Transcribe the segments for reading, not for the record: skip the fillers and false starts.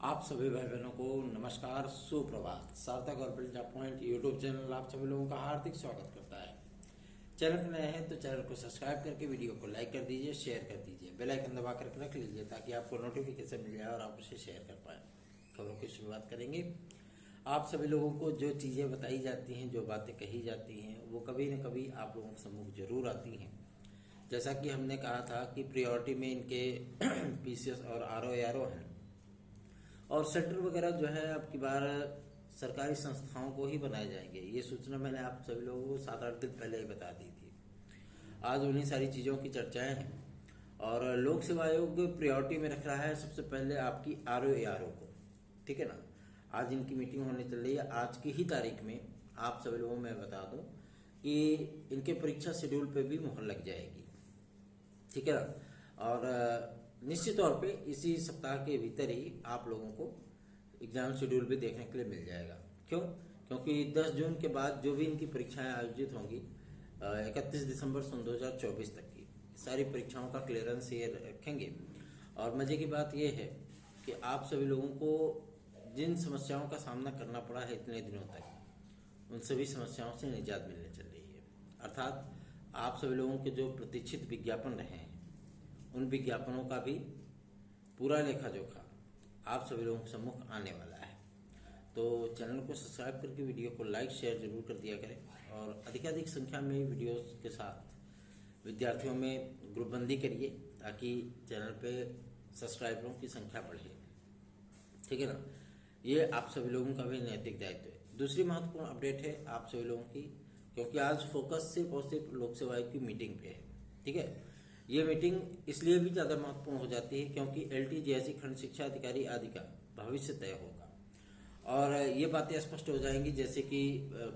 आप सभी भाई बहनों को नमस्कार, सुप्रभात। सार्थक और बिल्ड पॉइंट यूट्यूब चैनल आप सभी लोगों का हार्दिक स्वागत करता है। चैनल पर नए हैं तो चैनल को सब्सक्राइब करके वीडियो को लाइक कर दीजिए, शेयर कर दीजिए, बेल आइकन दबा करके रख लीजिए ताकि आपको नोटिफिकेशन मिल जाए और आप उसे शेयर कर पाए। खबरों की शुरुआत करेंगे। आप सभी लोगों को जो चीजें बताई जाती हैं, जो बातें कही जाती हैं, वो कभी न कभी आप लोगों के सम्मुख जरूर आती हैं। जैसा कि हमने कहा था कि प्रियोरिटी में इनके पीसीएस और आरओ हैं और सेंटर वगैरह जो है अब की बार सरकारी संस्थाओं को ही बनाए जाएंगे। ये सूचना मैंने आप सभी लोगों को 7-8 दिन पहले ही बता दी थी। आज उन्हीं सारी चीज़ों की चर्चाएं हैं और लोक सेवा आयोग प्रायोरिटी में रख रहा है सबसे पहले आपकी आरओ को। ठीक है ना। आज इनकी मीटिंग होने चल रही है। आज की ही तारीख में आप सभी लोगों को मैं बता दूं कि इनके परीक्षा शेड्यूल पे भी मुहर लग जाएगी। ठीक है ना। और निश्चित तौर पे इसी सप्ताह के भीतर ही आप लोगों को एग्जाम शेड्यूल भी देखने के लिए मिल जाएगा। क्यों? क्योंकि 10 जून के बाद जो भी इनकी परीक्षाएं आयोजित होंगी 31 दिसंबर सन 2024 तक की सारी परीक्षाओं का क्लियरेंस ये रखेंगे। और मजे की बात यह है कि आप सभी लोगों को जिन समस्याओं का सामना करना पड़ा है इतने दिनों तक, उन सभी समस्याओं से निजात मिलने चल रही है। अर्थात आप सभी लोगों के जो प्रतीक्षित विज्ञापन रहे हैं उन विज्ञापनों का भी पूरा लेखा जोखा आप सभी लोगों के सम्मुख आने वाला है। तो चैनल को सब्सक्राइब करके वीडियो को लाइक शेयर जरूर कर दिया करें और अधिकाधिक संख्या में वीडियोस के साथ विद्यार्थियों में ग्रुपबंदी करिए ताकि चैनल पे सब्सक्राइबरों की संख्या बढ़े। ठीक है ना। ये आप सभी लोगों का भी नैतिक दायित्व है। दूसरी महत्वपूर्ण अपडेट है आप सभी लोगों की, क्योंकि आज फोकस सिर्फ और सिर्फ लोक सेवा आयोग की मीटिंग पे है। ठीक है। ये मीटिंग इसलिए भी ज्यादा महत्वपूर्ण हो जाती है क्योंकि एलटी जैसी खंड शिक्षा अधिकारी आदि का भविष्य तय होगा और ये बातें स्पष्ट हो जाएंगी। जैसे कि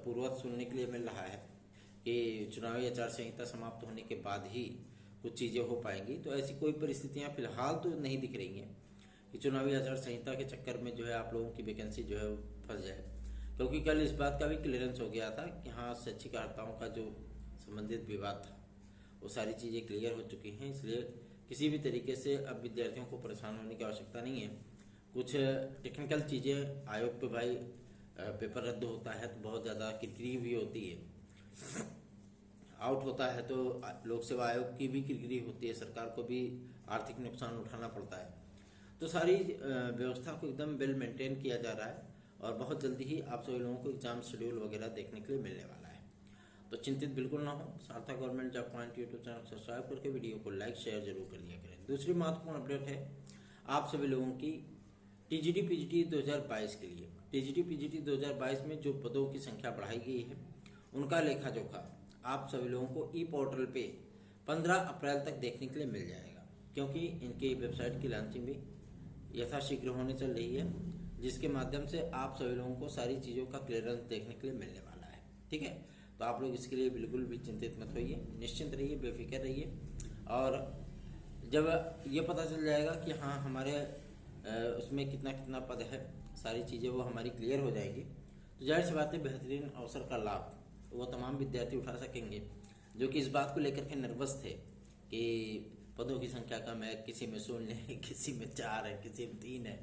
पूर्वत सुनने के लिए मिल रहा है कि चुनावी आचार संहिता समाप्त होने के बाद ही कुछ चीजें हो पाएंगी। तो ऐसी कोई परिस्थितियां फिलहाल तो नहीं दिख रही हैं कि चुनावी आचार संहिता के चक्कर में जो है आप लोगों की वैकेंसी जो है फंस जाए, क्योंकि कल इस बात का भी क्लियरेंस हो गया था कि हाँ, शैक्षिकार्ताओं का जो संबंधित विवाद था वो सारी चीजें क्लियर हो चुकी हैं। इसलिए किसी भी तरीके से अब विद्यार्थियों को परेशान होने की आवश्यकता नहीं है। कुछ टेक्निकल चीजें आयोग पे भाई पेपर रद्द होता है तो बहुत ज्यादा किरकिरी भी होती है, आउट होता है तो लोक सेवा आयोग की भी किरकिरी होती है, सरकार को भी आर्थिक नुकसान उठाना पड़ता है। तो सारी व्यवस्था को एकदम वेल मेंटेन किया जा रहा है और बहुत जल्दी ही आप सभी लोगों को एग्जाम शेड्यूल वगैरह देखने के लिए मिलने वाला है। तो चिंतित बिल्कुल ना हो। सार्थक government job point YouTube channel subscribe करके वीडियो को लाइक शेयर जरूर कर दिया करें। दूसरी महत्वपूर्ण अपडेट है आप सभी लोगों की टीजीटी पीजीटी 2022 के लिए। टीजीटी पीजीटी 2022 में जो पदों की संख्या बढ़ाई गई है उनका लेखा जोखा आप सभी लोगों को ई पोर्टल पे 15 अप्रैल तक देखने के लिए मिल जाएगा, क्योंकि इनकी वेबसाइट की लॉन्चिंग भी यथाशीघ्र होने चल रही है, जिसके माध्यम से आप सभी लोगों को सारी चीजों का क्लियरेंस देखने के लिए मिलने वाला है। ठीक है। तो आप लोग इसके लिए बिल्कुल भी चिंतित मत होइए, निश्चिंत रहिए, बेफिक्र रहिए। और जब ये पता चल जाएगा कि हाँ हमारे उसमें कितना कितना पद है, सारी चीज़ें वो हमारी क्लियर हो जाएंगी, तो जाहिर सी बात है बेहतरीन अवसर का लाभ वो तमाम विद्यार्थी उठा सकेंगे जो कि इस बात को लेकर के नर्वस थे कि पदों की संख्या कम है, किसी में 0 है, किसी में 4 है, किसी में 3 है।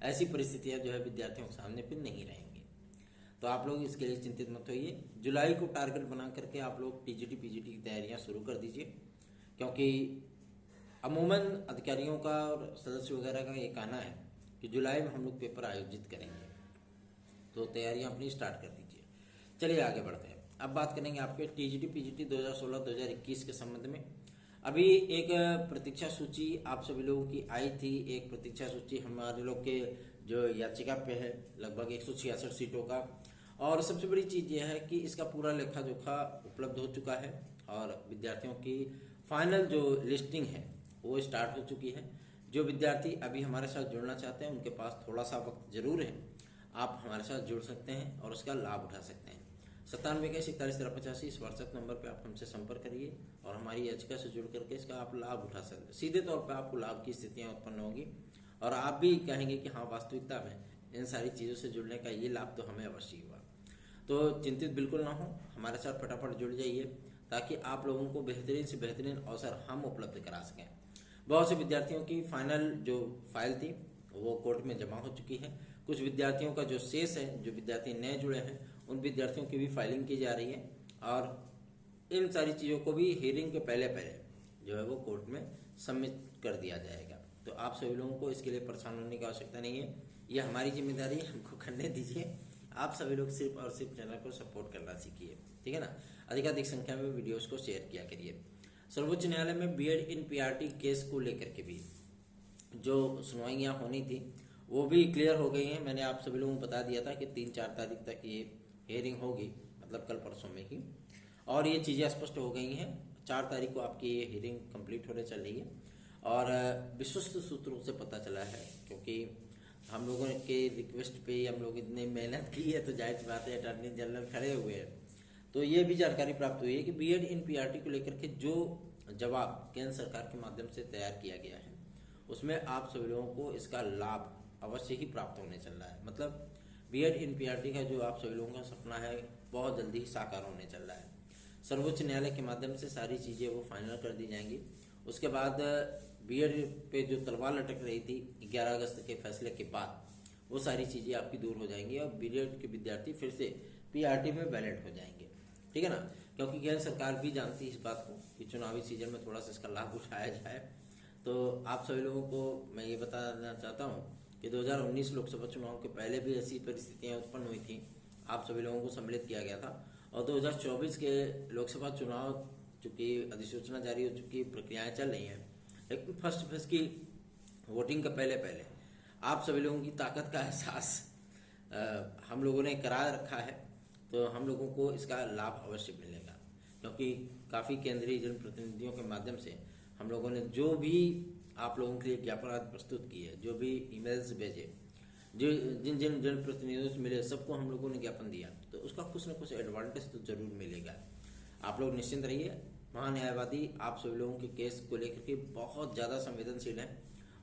ऐसी परिस्थितियां जो है विद्यार्थियों के सामने फिर नहीं रहेंगी। तो आप लोग इसके लिए चिंतित मत होइए। जुलाई को टारगेट बना करके आप लोग टीजीटी पीजीटी की तैयारियां शुरू कर दीजिए, क्योंकि अमूमन अधिकारियों का और सदस्य वगैरह का ये कहना है कि जुलाई में हम लोग पेपर आयोजित करेंगे। तो तैयारियां अपनी स्टार्ट कर दीजिए। चलिए आगे बढ़ते हैं। अब बात करेंगे आपके टीजीटी पीजीटी 2016-2021 के संबंध में। अभी एक प्रतीक्षा सूची आप सभी लोगों की आई थी। एक प्रतीक्षा सूची हमारे लोग के जो याचिका पे है लगभग 166 सीटों का, और सबसे बड़ी चीज यह है कि इसका पूरा लेखा जोखा उपलब्ध हो चुका है और विद्यार्थियों की फाइनल जो लिस्टिंग है वो स्टार्ट हो चुकी है। जो विद्यार्थी अभी हमारे साथ जुड़ना चाहते हैं उनके पास थोड़ा सा वक्त जरूर है, आप हमारे साथ जुड़ सकते हैं और उसका लाभ उठा सकते हैं। 97 इस व्हाट्सएप नंबर पे आप हमसे संपर्क करिए और हमारी याचिका से जुड़ करके इसका आप लाभ उठा सकते हैं। सीधे तौर पे आपको लाभ की स्थितियां उत्पन्न होगी और आप भी कहेंगे कि हाँ, वास्तविकता में इन सारी चीजों से जुड़ने का ये लाभ तो हमें अवश्य हुआ। तो चिंतित बिल्कुल ना हो, हमारे साथ फटाफट जुड़ जाइए ताकि आप लोगों को बेहतरीन से बेहतरीन अवसर हम उपलब्ध करा सकें। बहुत से विद्यार्थियों की फाइनल जो फाइल थी वो कोर्ट में जमा हो चुकी है। कुछ विद्यार्थियों का जो शेष है, जो विद्यार्थी नए जुड़े हैं, उन विद्यार्थियों की भी फाइलिंग की जा रही है और इन सारी चीज़ों को भी हियरिंग के पहले पहले जो है वो कोर्ट में सबमिट कर दिया जाएगा। तो आप सभी लोगों को इसके लिए परेशान होने की आवश्यकता नहीं है, ये हमारी जिम्मेदारी है, हमको करने दीजिए। आप सभी लोग सिर्फ और सिर्फ चैनल को सपोर्ट करना सीखिए, ठीक है ना। अधिकाधिक संख्या में वीडियोस को शेयर किया करिए। सर्वोच्च न्यायालय में बीएड इन पीआरटी केस को लेकर के भी जो सुनवाइयाँ होनी थी वो भी क्लियर हो गई हैं। मैंने आप सभी लोगों को बता दिया था कि 3-4 तारीख तक ये हियरिंग होगी, मतलब कल परसों में ही, और ये चीज़ें स्पष्ट हो गई हैं। 4 तारीख को आपकी ये हियरिंग कंप्लीट होने चल रही है और विश्वस्त सूत्रों से पता चला है, क्योंकि हम लोगों के रिक्वेस्ट पे हम लोग इतने मेहनत की है तो जाहिर सी बात है अटॉर्नी जनरल खड़े हुए हैं। तो ये भी जानकारी प्राप्त हुई है कि बीएड इन पीआरटी को लेकर के जो जवाब केंद्र सरकार के माध्यम से तैयार किया गया है उसमें आप सभी लोगों को इसका लाभ अवश्य ही प्राप्त होने चल रहा है। मतलब बीएड इन पीआरटी का जो आप सभी लोगों का सपना है बहुत जल्दी ही साकार होने चल रहा है। सर्वोच्च न्यायालय के माध्यम से सारी चीज़ें वो फाइनल कर दी जाएंगी। उसके बाद बीएड पे जो तलवार लटक रही थी 11 अगस्त के फैसले के बाद, वो सारी चीज़ें आपकी दूर हो जाएंगी और बीएड के विद्यार्थी फिर से पीआरटी में बैलेट हो जाएंगे, ठीक है ना। क्योंकि केंद्र सरकार भी जानती है इस बात को कि चुनावी सीजन में थोड़ा सा इसका लाभ उठाया जाए। तो आप सभी लोगों को मैं ये बताना चाहता हूँ कि 2019 लोकसभा चुनाव के पहले भी ऐसी परिस्थितियाँ उत्पन्न हुई थी, आप सभी लोगों को सम्मिलित किया गया था। और 2024 के लोकसभा चुनाव चूँकि अधिसूचना जारी हो चुकी, प्रक्रियाएं चल रही हैं, लेकिन फर्स्ट फेज की वोटिंग का पहले पहले आप सभी लोगों की ताकत का एहसास हम लोगों ने करा रखा है। तो हम लोगों को इसका लाभ अवश्य मिलेगा, क्योंकि काफ़ी केंद्रीय जनप्रतिनिधियों के माध्यम से हम लोगों ने जो भी आप लोगों के लिए ज्ञापन प्रस्तुत किए, जो भी ईमेल्स भेजे, जो जिन जिन जनप्रतिनिधियों से मिले, सबको हम लोगों ने ज्ञापन दिया, तो उसका कुछ न कुछ एडवांटेज तो जरूर मिलेगा। आप लोग निश्चिंत रहिए। महान्यायवादी आप सभी लोगों के केस को लेकर के बहुत ज़्यादा संवेदनशील है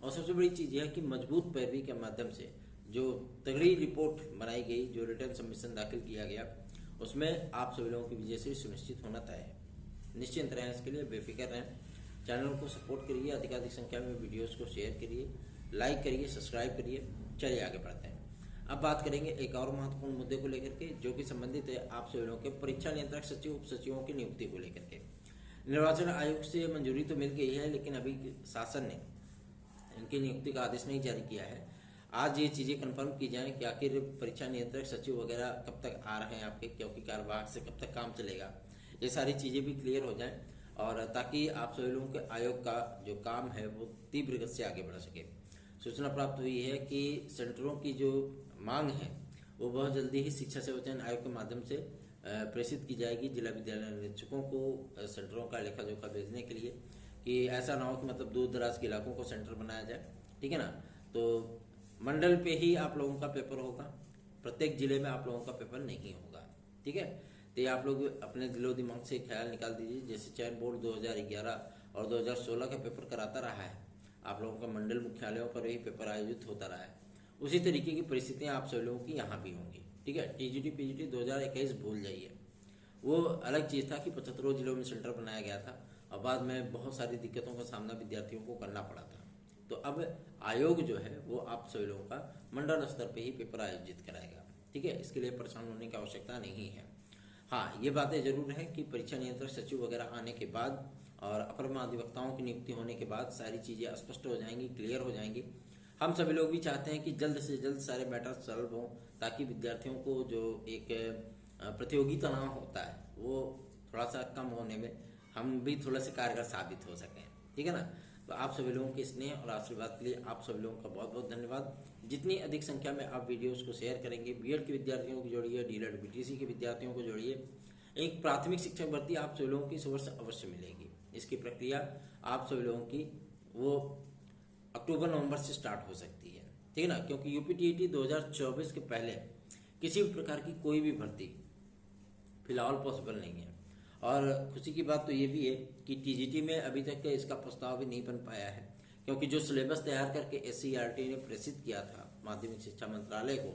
और सबसे बड़ी चीज़ यह है कि मजबूत पैरवी के माध्यम से जो तगड़ी रिपोर्ट बनाई गई, जो रिटर्न सबमिशन दाखिल किया गया, उसमें आप सभी लोगों की विजय से सुनिश्चित होना तय है। निश्चिंत रहें, इसके लिए बेफिक्र रहें। चैनल को सपोर्ट करिए, अधिकाधिक संख्या में वीडियोस को शेयर करिए, लाइक करिए, सब्सक्राइब करिए। चलिए आगे बढ़ते हैं। अब बात करेंगे एक और महत्वपूर्ण मुद्दे को लेकर के, जो कि संबंधित है आप सभी लोगों के परीक्षा नियंत्रक सचिव, उप सचिवों की नियुक्ति को लेकर के। निर्वाचन आयोग से मंजूरी तो मिल गई है, लेकिन अभी शासन ने इनकी नियुक्ति का आदेश नहीं जारी किया है। आज ये चीज़ें कंफर्म की जाए कि आखिर परीक्षा नियंत्रक सचिव वगैरह कब तक आ रहे हैं आपके, क्योंकि कार्यवाहक से कब तक काम चलेगा, ये सारी चीज़ें भी क्लियर हो जाएं और ताकि आप सभी लोगों के आयोग का जो काम है वो तीव्र गति से आगे बढ़ सके। सूचना प्राप्त हुई है कि सेंटरों की जो मांग है वो बहुत जल्दी ही शिक्षा सेवा चयन आयोग के माध्यम से प्रेषित की जाएगी जिला विद्यालय निरीक्षकों को सेंटरों का लेखा जोखा भेजने के लिए, कि ऐसा ना हो कि मतलब दूर दराज के इलाकों को सेंटर बनाया जाए, ठीक है ना। तो मंडल पे ही आप लोगों का पेपर होगा, प्रत्येक जिले में आप लोगों का पेपर नहीं होगा, ठीक है। तो ये आप लोग अपने दिलो दिमाग से ख्याल निकाल दीजिए। जैसे चयन बोर्ड 2011 और 2016 का पेपर कराता रहा है, आप लोगों का मंडल मुख्यालयों पर ही पेपर आयोजित होता रहा है, उसी तरीके की परिस्थितियां आप सभी लोगों की यहाँ भी होंगी, ठीक है। टीजीटी पीजीटी 2021 भूल जाइए, वो अलग चीज़ था कि 75 जिलों में सेंटर बनाया गया था और बाद में बहुत सारी दिक्कतों का सामना विद्यार्थियों को करना पड़ा था। तो अब आयोग जो है वो आप सभी लोगों का मंडल स्तर पे ही पेपर आयोजित कराएगा, ठीक है। इसके लिए परेशान होने की आवश्यकता नहीं है। हाँ, ये बातें जरूर है कि परीक्षा नियंत्रक सचिव वगैरह आने के बाद और अपर महाधिवक्ताओं की नियुक्ति होने के बाद सारी चीज़ें स्पष्ट हो जाएंगी, क्लियर हो जाएंगी। हम सभी लोग भी चाहते हैं कि जल्द से जल्द सारे मैटर सॉल्व हों, ताकि विद्यार्थियों को जो एक प्रतियोगी तनाव होता है वो थोड़ा सा कम होने में हम भी थोड़ा सा कारगर साबित हो सकें, ठीक है ना। तो आप सभी लोगों के स्नेह और आशीर्वाद के लिए आप सभी लोगों का बहुत बहुत धन्यवाद। जितनी अधिक संख्या में आप वीडियोस को शेयर करेंगे, बीएड के विद्यार्थियों को जोड़िए, डीएलएड बीटीसी के विद्यार्थियों को जोड़िए। एक प्राथमिक शिक्षक भर्ती आप सभी लोगों की इस वर्ष अवश्य मिलेगी। इसकी प्रक्रिया आप सभी लोगों की वो अक्टूबर नवंबर से स्टार्ट हो सकती है, ठीक है ना, क्योंकि यूपीटीईटी 2024 के पहले किसी भी प्रकार की कोई भी भर्ती फिलहाल पॉसिबल नहीं है। और खुशी की बात तो ये भी है कि टीजीटी में अभी तक इसका प्रस्ताव भी नहीं बन पाया है, क्योंकि जो सिलेबस तैयार करके एससीईआरटी ने प्रेषित किया था माध्यमिक शिक्षा मंत्रालय को,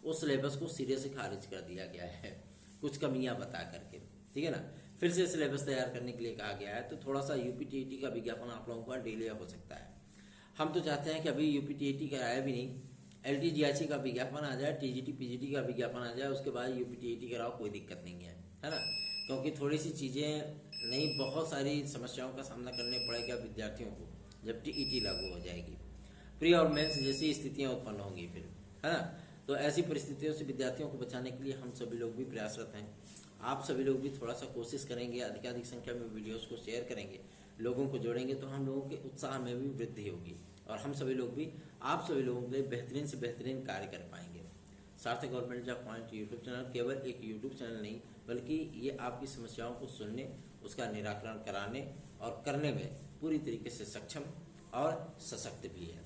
उस सिलेबस को सिरे से खारिज कर दिया गया है कुछ कमियां बता करके, ठीक है ना। फिर से सिलेबस तैयार करने के लिए कहा गया है, तो थोड़ा सा यूपीटीईटी का विज्ञापन आप लोगों का डिले हो सकता है। हम तो चाहते हैं कि अभी यूपीटीईटी का आया भी नहीं, एलटीजीआईसी का विज्ञापन आ जाए, टीजीटी पीजीटी का विज्ञापन आ जाए, उसके बाद यूपीटीईटी कराओ, कोई दिक्कत नहीं है ना। क्योंकि थोड़ी सी चीज़ें नहीं, बहुत सारी समस्याओं का सामना करने पड़ेगा विद्यार्थियों को जब टीईटी लागू हो जाएगी। प्री और मेंस जैसी स्थितियां उत्पन्न होंगी फिर, है ना। तो ऐसी परिस्थितियों से विद्यार्थियों को बचाने के लिए हम सभी लोग भी प्रयासरत हैं। आप सभी लोग भी थोड़ा सा कोशिश करेंगे, अधिकाधिक संख्या में वीडियोस को शेयर करेंगे, लोगों को जोड़ेंगे, तो हम लोगों के उत्साह में भी वृद्धि होगी और हम सभी लोग भी आप सभी लोगों के लिए बेहतरीन से बेहतरीन कार्य कर पाएंगे। सार्थक government job point YouTube channel केवल एक यूट्यूब चैनल नहीं, बल्कि ये आपकी समस्याओं को सुनने, उसका निराकरण कराने और करने में पूरी तरीके से सक्षम और सशक्त भी है।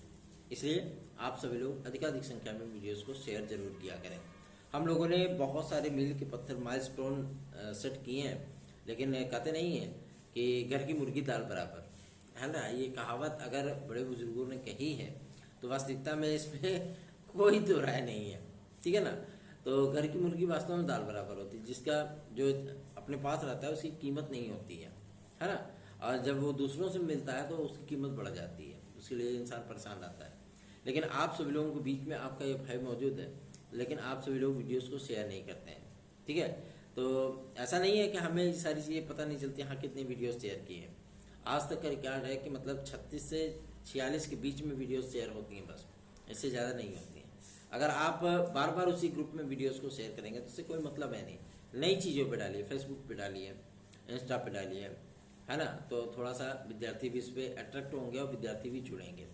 इसलिए आप सभी लोग अधिकाधिक संख्या में वीडियोस को शेयर जरूर किया करें। हम लोगों ने बहुत सारे मील के पत्थर माइलस्टोन सेट किए हैं, लेकिन कहते नहीं है कि घर की मुर्गी दाल बराबर, है ना। ये कहावत अगर बड़े बुजुर्गों ने कही है तो वास्तविकता में इसमें कोई तो राय नहीं है, ठीक है ना। तो घर की मुर्गी वास्तव में दाल बराबर होती है, जिसका जो अपने पास रहता है उसकी कीमत नहीं होती है ना। और जब वो दूसरों से मिलता है तो उसकी कीमत बढ़ जाती है, उसके लिए इंसान परेशान रहता है। लेकिन आप सभी लोगों के बीच में आपका ये भय मौजूद है, लेकिन आप सभी लोग वीडियोस को शेयर नहीं करते हैं, ठीक है। तो ऐसा नहीं है कि हमें ये सारी चीज़ें पता नहीं चलती, हाँ कितनी वीडियोस शेयर की हैं। आज तक का रिकॉर्ड है कि मतलब 36 से 46 के बीच में वीडियोस शेयर होती हैं, बस इससे ज़्यादा नहीं होती हैं। अगर आप बार बार उसी ग्रुप में वीडियोस को शेयर करेंगे तो इससे कोई मतलब है नहीं। नई चीज़ों पे डालिए, फेसबुक पे डालिए, इंस्टा पे डालिए, है ना। तो थोड़ा सा विद्यार्थी भी इस पर अट्रैक्ट होंगे और विद्यार्थी भी जुड़ेंगे।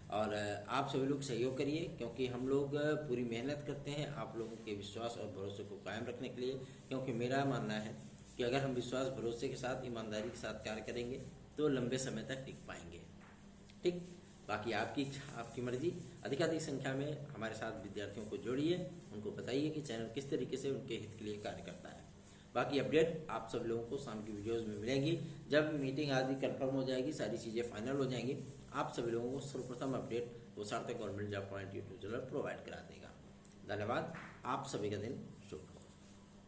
और आप सभी लोग सहयोग करिए, क्योंकि हम लोग पूरी मेहनत करते हैं आप लोगों के विश्वास और भरोसे को कायम रखने के लिए। क्योंकि मेरा मानना है कि अगर हम विश्वास भरोसे के साथ, ईमानदारी के साथ कार्य करेंगे तो लंबे समय तक टिक पाएंगे, ठीक। बाकी आपकी इच्छा, आपकी मर्जी। अधिकाधिक संख्या में हमारे साथ विद्यार्थियों को जोड़िए, उनको बताइए कि चैनल किस तरीके से उनके हित के लिए कार्य करता है। बाकी अपडेट आप सब लोगों को शाम की वीडियोस में मिलेंगी। जब मीटिंग आदि कंफर्म हो जाएगी, सारी चीज़ें फाइनल हो जाएंगी, आप सभी लोगों को सर्वप्रथम अपडेट वो सार्थक government job point YouTube channel provide करा देगा। धन्यवाद। आप सभी का दिन शुभ।